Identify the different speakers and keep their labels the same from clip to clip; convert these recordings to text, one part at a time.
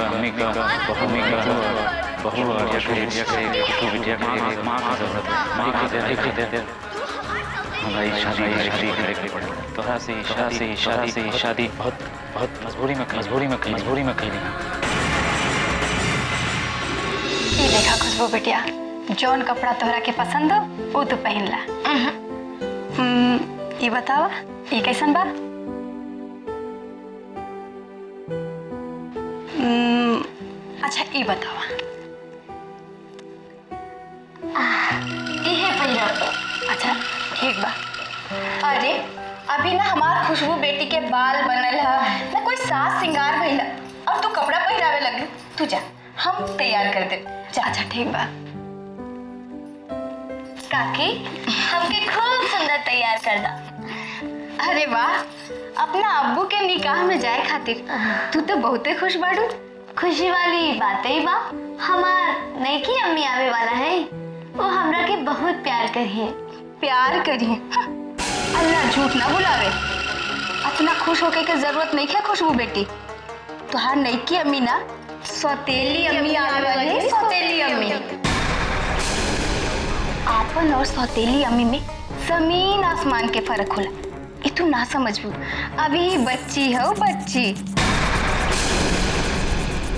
Speaker 1: का बहू और खुशबू बिटिया के माँ का जरूरत है। माँ की देते हमारी शादी तोहरा से शादी बहुत मजबूरी में कही।
Speaker 2: ये देखा खुशबू बिटिया, जौन कपड़ा तोहरा के पसंद हो वो तू पहन ला। ये बतावा ये कैसन बा? अच्छा ये बतावा ये पहिरा। अच्छा ठीक बा।
Speaker 3: अरे अभी ना हमार खुशबू बेटी के बाल बनल है ना, कोई साज सिंगार भइल और तू कपड़ा पहिरावे लगलू। तू जा, हम तैयार कर दे।
Speaker 2: अच्छा ठीक बा।
Speaker 3: काकी हमके खूब सुंदर तैयार कर दा। अरे वाह, अपना अब्बू के निकाह में जाए खातिर तू तो बहुते खुश बाड़ू।
Speaker 4: खुशी वाली बात ही बा, हमार नईकी अम्मी आवे वाला है, वो हमरा के बहुत प्यार करिए।
Speaker 3: प्यार करिए? अल्लाह झूठ ना बुलावे। इतना खुश होके के जरूरत नहीं है खुशबू बेटी। तुहार नईकी अम्मी ना सौतेली अम्मी आवे वाली है। सौतेली अम्मी। आपन और सौतेली अम्मी में जमीन आसमान के फर्क होला। ये तू ना समझबू, अभी बच्ची हो बच्ची।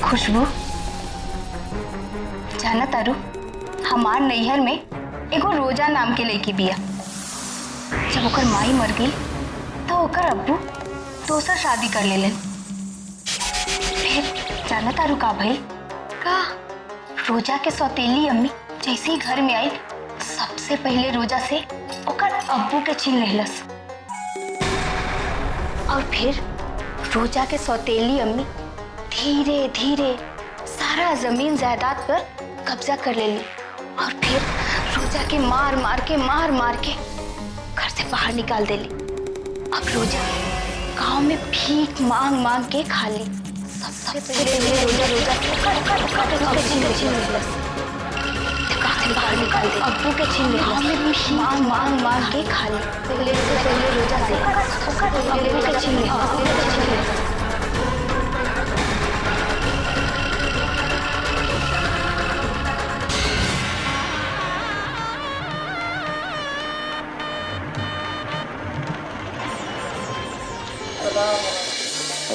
Speaker 3: खुशबू जाना तारू, हमार नैहर में एगो रोजा नाम के लड़की बिया। जब ओकर माई मर गई तो ओकर अब्बू दोसर शादी कर लेलन। फिर जाना तारू का भई? का रोजा के सौतेली अम्मी जैसे ही घर में आई सबसे पहले रोजा से ओकर अब्बू के छीन लेहलस। और फिर रोजा के सौतेली अम्मी धीरे धीरे सारा जमीन जायदाद पर कब्जा कर ले ली। और फिर रोजा के मार मार के घर से बाहर निकाल दे ली। अब रोजा गांव में भीख मांग के खा ली। सबसे पहले रोजा बाहर निकाल दे, अब्बू के छीन ले, गांव में भीख मांग के खा ली। पहले रोजा से अब्बू के छीन ले।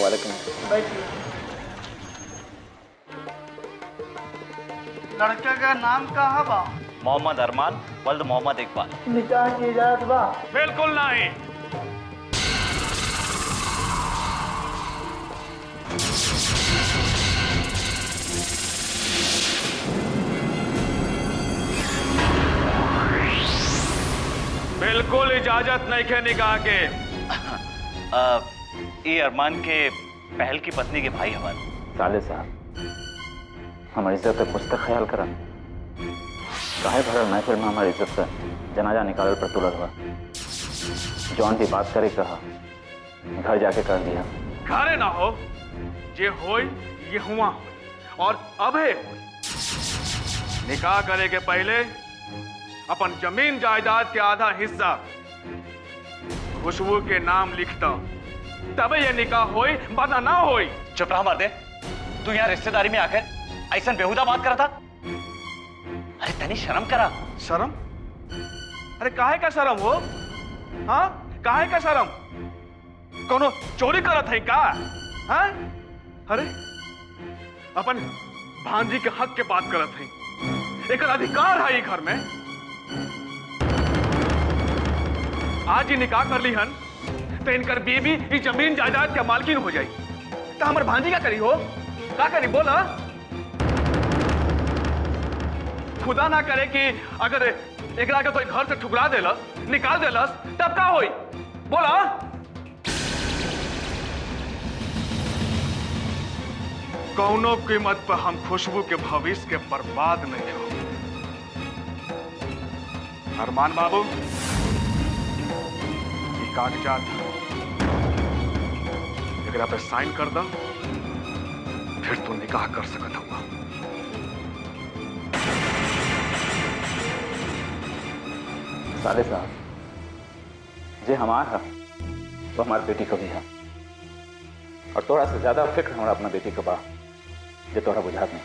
Speaker 1: वालेकुम।
Speaker 5: लड़के का नाम कहाँ बा?
Speaker 6: मोहम्मद अरमान वल्द मोहम्मद इकबाल।
Speaker 5: निकाह की इजाजत बा?
Speaker 6: बिल्कुल नहीं। बिल्कुल इजाजत नहीं के निकाह के। ये अरमान के पहल की पत्नी के भाई हवन।
Speaker 1: साले साहब हमारी इज्जत पे कुछ तो ख्याल करा। काहे भरल महफिल में हमारी इज्जत से जनाजा निकालल पर तुलल हुआ। जौन भी बात करे कहा घर जाके कर दिया।
Speaker 6: घरे ना हो जे होई ये हुआ और अबे निकाह करे के पहले अपन जमीन जायदाद के आधा हिस्सा खुशबू के नाम लिखता, तबे ये निकाह होई वरना ना होई। चुप रहा मर्दे, तू यहाँ रिश्तेदारी में आकर ऐसा बेहुदा बात करा था। अरे तनी शर्म करा। शर्म? अरे काहे का शर्म हो? हाँ काहे का शर्म? कोनो चोरी करत है का? हाँ? अरे अपन भांजी के हक के बात करत है। एक अधिकार है ये घर में। आज ही निकाह कर ली हन तो इनकर बीबी इस जमीन जायदाद के मालकिन हो जाई। तो हमारे भांजी क्या करी हो? क्या करी बोला? खुदा ना करे कि अगर एकरा के कोई घर से ठुकरा देलस, निकाल देलस, तब का होई? बोला? कौनो कीमत पर हम खुशबू के भविष्य के बर्बाद नहीं हो। अरमान बाबू ये कागजात एकरा पे साइन कर दो, फिर तू निकाह कर सकत होगा।
Speaker 1: साले साहब जे हमार है वो हमारी बेटी को भी है और थोड़ा सा ज्यादा फिक्र हमारा अपना बेटी को बा। जो तोहरा बुझात नहीं।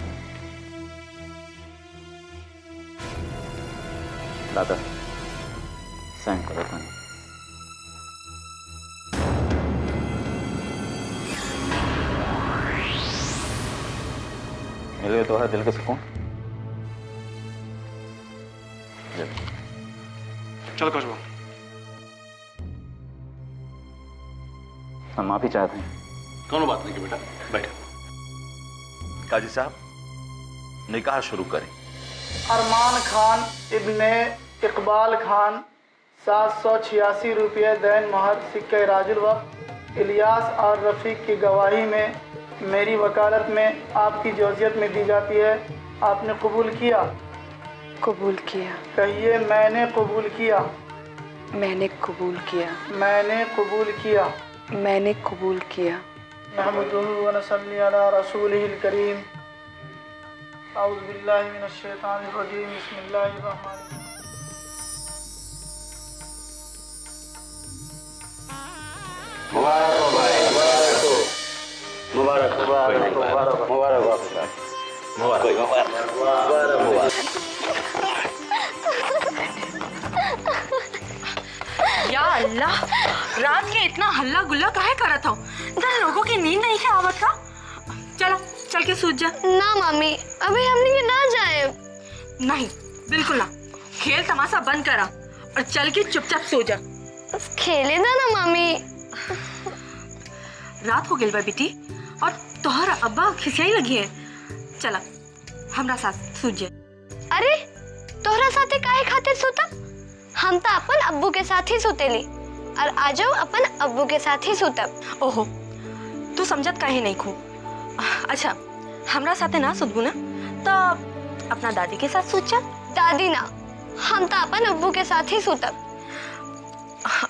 Speaker 1: दादा साइन करो तानी। मिल गया तोहरा दिल का सुकून।
Speaker 6: चल खुशबू।
Speaker 1: हम माफी चाहते हैं।
Speaker 7: कोनो बात नहीं कि बेटा बैठे। काजी साहब निकाह शुरू करें।
Speaker 5: अरमान खान इब्ने इकबाल खान 786 रुपये दैन मोहर सिक्के राजुल वक्त इलियास और रफ़ीक की गवाही में मेरी वकालत में आपकी जोजियत में दी जाती है। आपने कबूल किया?
Speaker 8: कबूल किया।
Speaker 5: कहिए मैंने कबूल किया।
Speaker 8: मैंने कबूल किया।
Speaker 5: मैंने कबूल किया।
Speaker 8: मैंने कबूल किया।
Speaker 5: नहमदुहु व नसल्ली अला रसूलिहिल करीम। अऊज़ु बिल्लाहि मिनश शैतानिर रजीम। बिस्मिल्लाहिर रहमानिर रहीम।
Speaker 9: या अल्लाह, रात के इतना हल्ला गुल्ला काहे करत हो? इधर लोगों की नींद नहीं है आवत का? चलो चल के सूझ जा।
Speaker 4: ना मामी, अभी हमने ना जाए।
Speaker 9: नहीं बिल्कुल ना, खेल तमाशा बंद करा और चल के चुपचाप सो जा।
Speaker 4: खेले ना मामी।
Speaker 9: रात हो गई बा बेटी और तोहरा अब्बा खिसियाई लगी है। चला हमरा साथ सूझ जा।
Speaker 4: अरे तोहरा साथे काहे खातिर सोता? हम तो अपन अब्बू के साथ ही सोतेली और आजो अपन अब्बू के साथ ही सोतब।
Speaker 9: ओहो, तू समझत काहे नहीं खू? अच्छा हमरा साथे ना सुतबू ना तो अपना दादी के साथ सूझ जा।
Speaker 4: दादी ना, हम तो अपन अब्बू के साथ ही सोतब।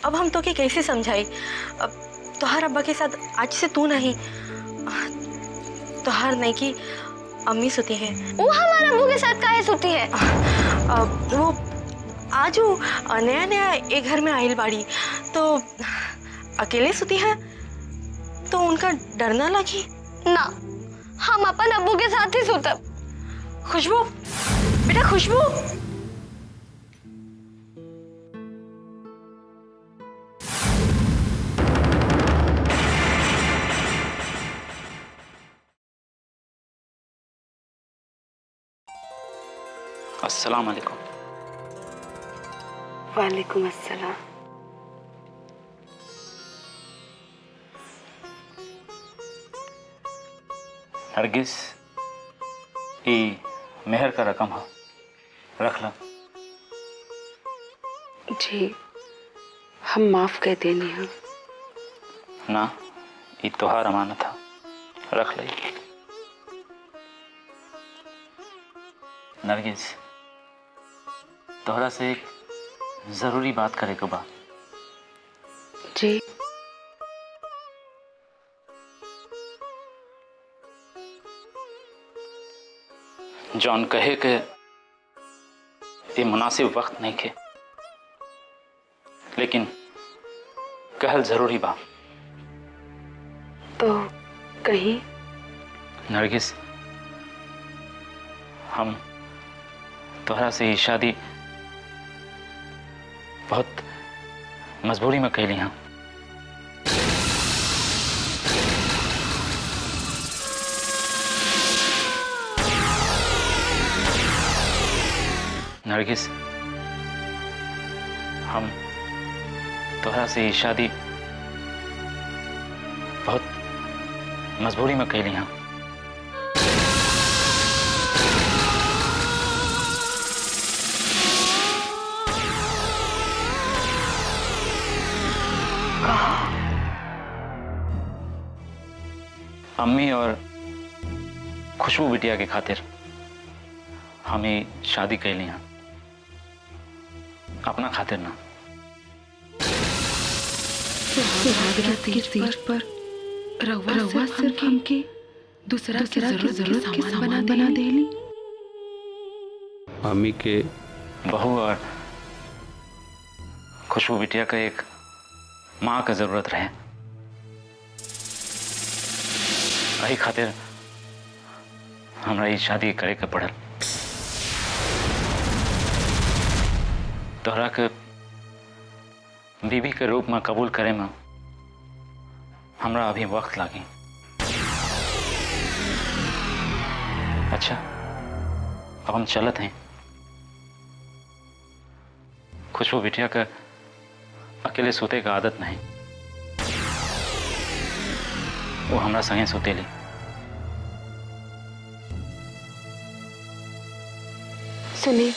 Speaker 9: अब हम तो के कैसे समझाई? अब तोहार अब्बा के साथ आज से तू नहीं, तोहार नहीं की अम्मी सोती है।
Speaker 4: वो हमारे अब्बू के साथ काहे सोती है?
Speaker 9: वो आज वो नया नया एक घर में आइल बाड़ी तो अकेले सोती है तो उनका डर ना लगी?
Speaker 4: ना, हम अपन अब्बू के साथ ही सोतब।
Speaker 9: खुशबू बेटा, खुशबू
Speaker 1: अस्सलाम वालेकुम।
Speaker 8: वालेकुम अस्सलाम।
Speaker 1: हरगिज ई मेहर का रकम है, रख ला।
Speaker 8: जी हम माफ कर देनी हम।
Speaker 1: ना, ई तोहार अमानत है, रख ले। नरगिस, तोहरा से एक जरूरी बात करे के बा।
Speaker 8: जी
Speaker 1: जॉन कहे के ये मुनासिब वक्त नहीं के, लेकिन कहल जरूरी बा।
Speaker 8: तो कहीं
Speaker 1: नरगिस, हम तोहरा से ही शादी बहुत मजबूरी में कैली हैं। नरगिस, हम तोहरा से ही शादी बहुत मजबूरी में कैली हैं। अम्मी और खुशबू बिटिया के खातिर हमें शादी कैली हैं, अपना खातिर ना।
Speaker 8: सुहागरात के तीज पर रवा सिर्फ हमके दूसरा के जरूरत के सामान बना देली।
Speaker 7: मम्मी के
Speaker 1: बहू और खुशबू बिटिया का एक माँ का जरूरत रहे, वही खातिर हमरा ई शादी करे के पड़ल। तोहरा के बीबी के रूप में कबूल करे में हमरा अभी वक्त लागी। अच्छा, अब हम चलत हैं। खुशबू बिटिया का अकेले सोते का आदत नहीं, वो हमरा संगे सोतेली।
Speaker 8: सुनी,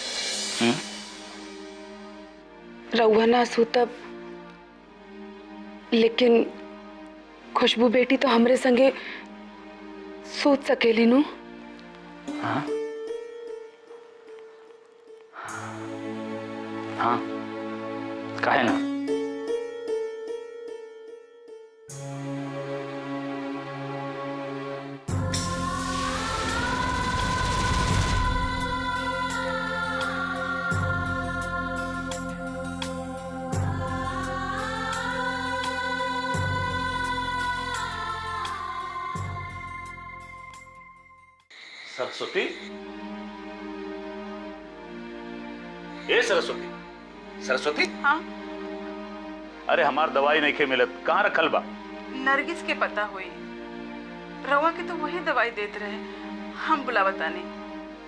Speaker 8: रउआ ना सूतब, लेकिन खुशबू बेटी तो हमरे संगे सूत सकेली नु।
Speaker 1: हाँ हाँ, काहे ना।
Speaker 7: सरस्वती, ए सरस्वती, सरस्वती।
Speaker 10: हाँ,
Speaker 7: अरे हमार दवाई नहीं के मिलत, कहाँ रखल बा?
Speaker 10: नरगिस के पता हुई, रवा के तो वही दवाई देते रहे, हम बुलावतानी।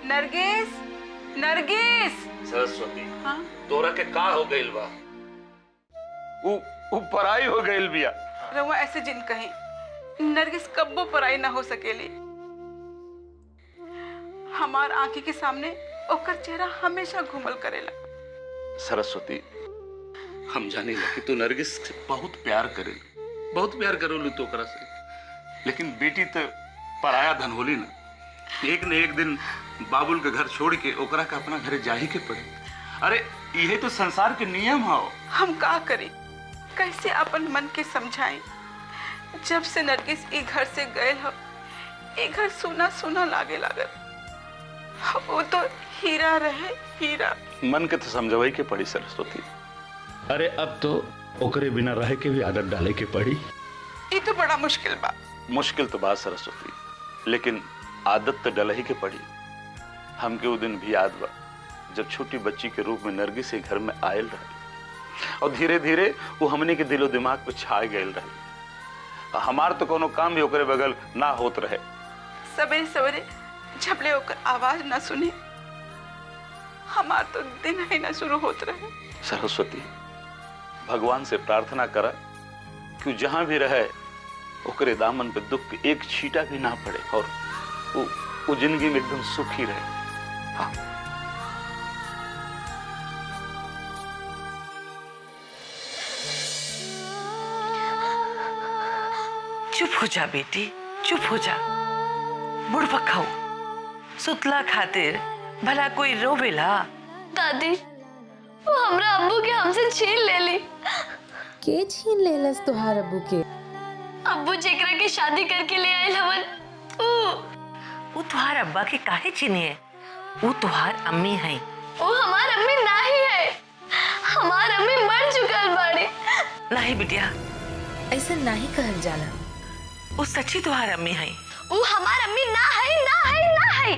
Speaker 10: नरगिस, नरगिस।
Speaker 7: सरस्वती,
Speaker 10: हाँ,
Speaker 7: तोरा के का हो गइल बा? उ पराई हो गइल बिया।
Speaker 10: रवा ऐसे जिन कहीं, नरगिस कब्बो पराई ना हो सकेली। हमार आंखी के सामने ओकर चेहरा हमेशा घूमल करेला।
Speaker 7: सरस्वती, हम जाने कि तू नरगिस से बहुत प्यार करे, बहुत प्यार करोलू तो ओकरा से, लेकिन बेटी तो पराया धन होली ना। एक न एक दिन बाबुल के घर छोड़ के ओकरा का अपना घरे जाही के पड़े। अरे यही तो संसार के नियम हो।
Speaker 10: हम का करें, कैसे अपन मन के समझाएं? जब से नरगिस ई घर से गए हो, ई घर सुना सुना लागे लागल। वो तो हीरा रहे, हीरा।
Speaker 7: मन के तो समझवाई के पड़ी सरस्वती। अरे अब तो ओकरे बिना रह के भी आदत डाले के पड़ी।
Speaker 10: ये तो बड़ा मुश्किल बा।
Speaker 7: मुश्किल तो बात सरस्वती, लेकिन आदत तो डल ही के पड़ी। हमके वो दिन भी याद बा जब छोटी बच्ची के रूप में नरगिस से घर में आयल रहे, और धीरे धीरे वो हमने के दिलो दिमाग पे छा गए रहे। हमार तो कोनो काम भी ओकरे बगल ना होत रहे।
Speaker 10: सवेरे सवेरे झपले होकर आवाज ना सुने, हमार तो दिन ही ना शुरू होत रहे।
Speaker 7: सरस्वती, भगवान से प्रार्थना करा कि जहां भी रहे ओकरे दामन पे दुख के एक छींटा भी ना पड़े, और वो जिंदगी में एकदम सुखी रहे। हाँ।
Speaker 11: चुप हो जा बेटी, चुप हो जा। बुढ़बक खाओ, सुतला खातिर भला कोई रोवेला?
Speaker 4: दादी, वो हमरा अब्बू के हमसे छीन ले ली।
Speaker 8: के छीन लेलस तोहार अब्बू के?
Speaker 4: अब्बू जेकरा के शादी करके ले आयल हवन,
Speaker 11: वो तुहार अब्बा के काहे छीनिए? वो तुहार अम्मी है।
Speaker 4: वो हमार अम्मी नहीं है, हमार अम्मी मर चुकल बाड़ी।
Speaker 11: नहीं बिटिया,
Speaker 8: ऐसा नहीं कहल जाला।
Speaker 11: वो सच्ची तुहार अम्मी है।
Speaker 4: वो हमार अम्मी ना है, ना है, ना है।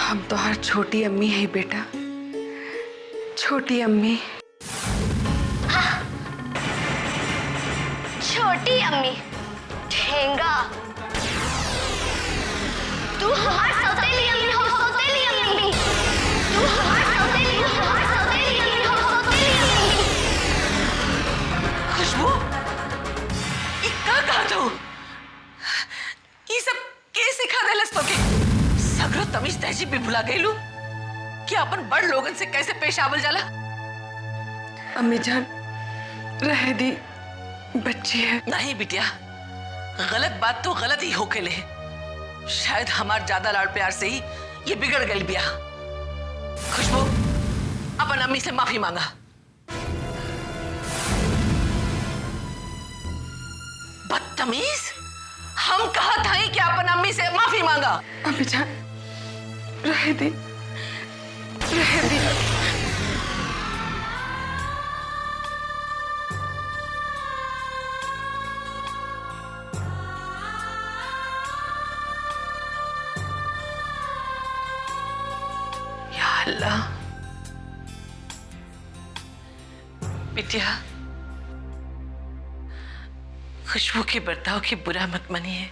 Speaker 8: हम तो हर छोटी अम्मी है बेटा, छोटी अम्मी।
Speaker 4: छोटी अम्मी, ठेंगा। तू हमार सौतेली अम्मी हो, सौतेली अम्मी। तू हमार सौतेली अम्मी हो, सौतेली अम्मी हो, सौतेली अम्मी।
Speaker 11: खुशबू, ये का कहा तू? ये सब के सिखा देलस तोके? सगरो तमीज तहजीब भी भुला गईलू कि अपन बड़ लोगन से कैसे पेश आवल जाला।
Speaker 8: अम्मी जान, रह दी, बच्ची है।
Speaker 11: नहीं बिटिया, गलत बात तो गलत ही होके ले। शायद हमार ज्यादा लाड़ प्यार से ही ये बिगड़ गई बिया। खुशबू, अपन अम्मी से माफी मांगा। बदतमीज, हम कहा था कि अपन अम्मी से माफी मांगा।
Speaker 8: अम्मी जान, रह दी, रह दी।
Speaker 11: अल्लाह। बिटिया, खुशबू के बर्ताव के बुरा मत मानिए।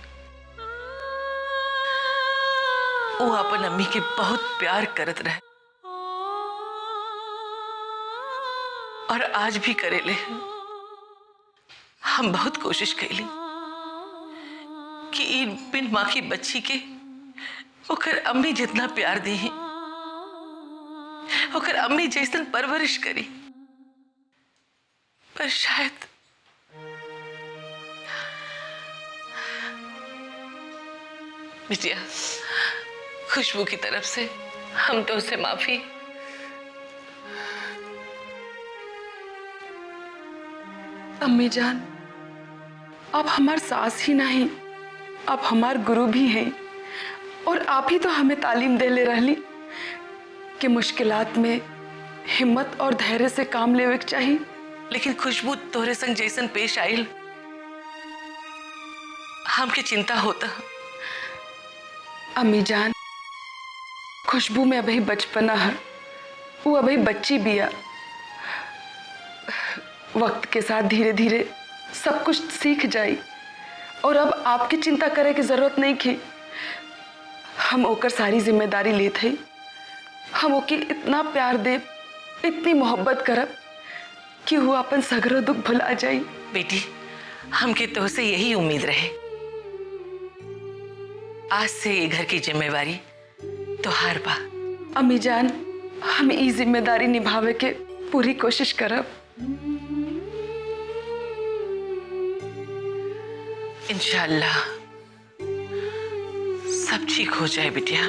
Speaker 11: वो अपन अम्मी के बहुत प्यार करत रहे और आज भी करेले। हम बहुत कोशिश कैली कि इन बिन माँ की बच्ची के ओकर अम्मी जितना प्यार दी, ओकर अम्मी जैसन परवरिश करी, पर शायद बिटिया, खुशबू की तरफ से हम तो उसे माफी।
Speaker 8: अम्मी जान, आप हमार सास ही नहीं, आप हमार गुरु भी हैं और आप ही तो हमें तालीम दे ले रहली कि मुश्किलात में हिम्मत और धैर्य से काम लेवे के चाहिए।
Speaker 11: लेकिन खुशबू तोहरे संग जैसन पेश आयल, हमके चिंता होता।
Speaker 8: अम्मी जान, खुशबू में अभी बचपना है, वो अभी बच्ची भी है। वक्त के साथ धीरे धीरे सब कुछ सीख जाई और अब आपकी चिंता करे की जरूरत नहीं थी। हम ओकर सारी जिम्मेदारी लेते, हम ओके इतना प्यार दे, इतनी मोहब्बत करब कि वो अपन सगरो दुख भुला जाई।
Speaker 11: बेटी, हमके तोहसे यही उम्मीद रहे। आज से ये घर की जिम्मेवारी तोहार बा।
Speaker 8: अम्मी जान, हम ई जिम्मेदारी निभावे के पूरी कोशिश करब।
Speaker 11: इंशाअल्लाह सब ठीक हो जाए बिटिया।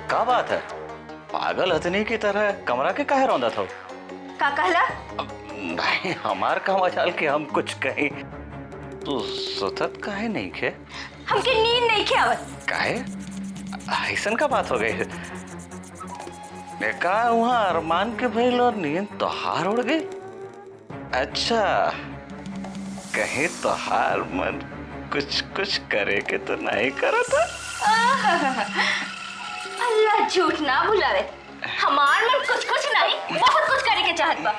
Speaker 1: क्या बात है? पागल हथनी की तरह कमरा के काहे रौंदा था?
Speaker 3: का कहला?
Speaker 1: नहीं, हमार का मजाल के हम कुछ कहीं। तू सुतत काहे नहीं खे?
Speaker 3: हमके नींद नहीं खे आवत।
Speaker 1: काहे? ऐसन का बात हो गई? देखा वहाँ अरमान के भइल और नींद तो हार उड़ गई। अच्छा, कहीं तो हार मन कुछ कुछ करे के तो नहीं करा था?
Speaker 3: अल्लाह झूठ ना भुलावे, हमार मन कुछ कुछ नहीं, बहुत कुछ करे के चाहत बा।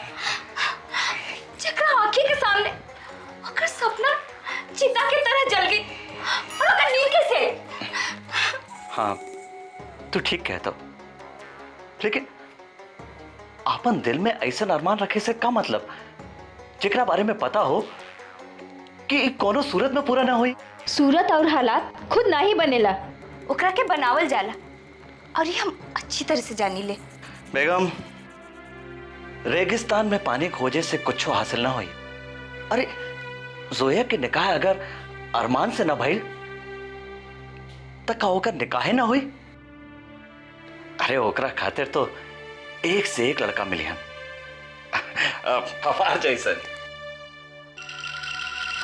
Speaker 3: जकरा आँखी के सामने ओकर सपना चिता की तरह जल गई और ओकर नींद कैसे?
Speaker 1: हाँ, तू ठीक कहता, लेकिन अपन दिल में ऐसा अरमान रखे से का मतलब, जेकरा बारे में पता हो कि कोनो सूरत में पूरा ना हुई।
Speaker 3: सूरत और हालात खुद ना ही बनेला, ओकरा के बनावल जाला, और ये हम अच्छी तरह से जानी ले।
Speaker 1: बेगम, रेगिस्तान में पानी खोजे से कुछ हासिल ना हुई। अरे जोया के निकाह अगर अरमान से ना भइल तक का ओकर निकाह ना हुई। अरे ओकरा खातिर तो एक से एक लड़का मिली हम हमार जैसन।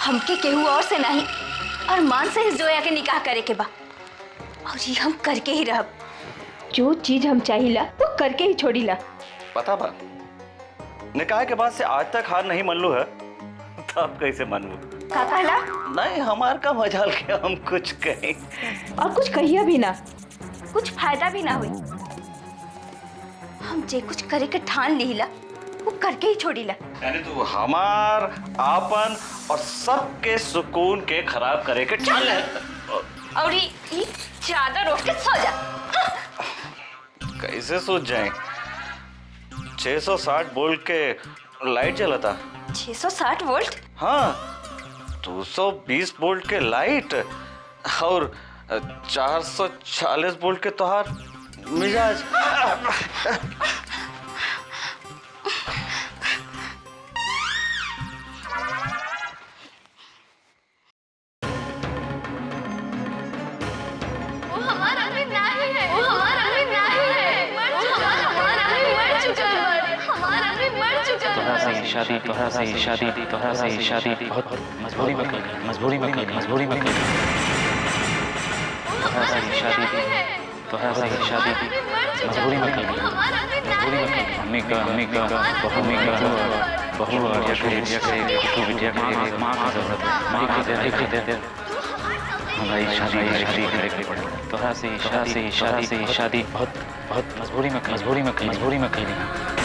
Speaker 3: हमके केहू और से नहीं, अरमान से ही जोया के निकाह करे के बा, और ये हम करके ही रहब। जो चीज हम चाहिला वो करके ही छोड़ीला।
Speaker 1: पता बा, निकाह के बाद से आज तक हार नहीं मान लू है, तब कैसे मानू?
Speaker 3: का कहला?
Speaker 1: नहीं, हमार का मजाल के हम कुछ कहें
Speaker 3: और कुछ कहिया भी ना, कुछ फायदा भी ना हुई। हम जे कुछ करे के ठान लीला वो करके ही छोड़ीला।
Speaker 1: यानी तू हमार, आपन और सबके सुकून के खराब करे के ठान ले।
Speaker 3: और ये चादर उठ के सो जा।
Speaker 1: कैसे सोच जाए? 660 वोल्ट के लाइट जलता।
Speaker 3: 660 वोल्ट?
Speaker 1: हाँ, 220 वोल्ट के लाइट और 440 वोल्ट के तोहार मिजाज।
Speaker 12: शादी तोहरा से शादी बहुत मजबूरी में कर ली। तोहरा से ही शादी तोहरा से ही शादी मजबूरी में कर ली मजबूरी में कर मम्मी का बहू और या तू बिटिया का माँ का जरूरत है माँ की दे हमारी शादी करनी पड़ी तोहरा से ही शादी बहुत मजबूरी में कर ली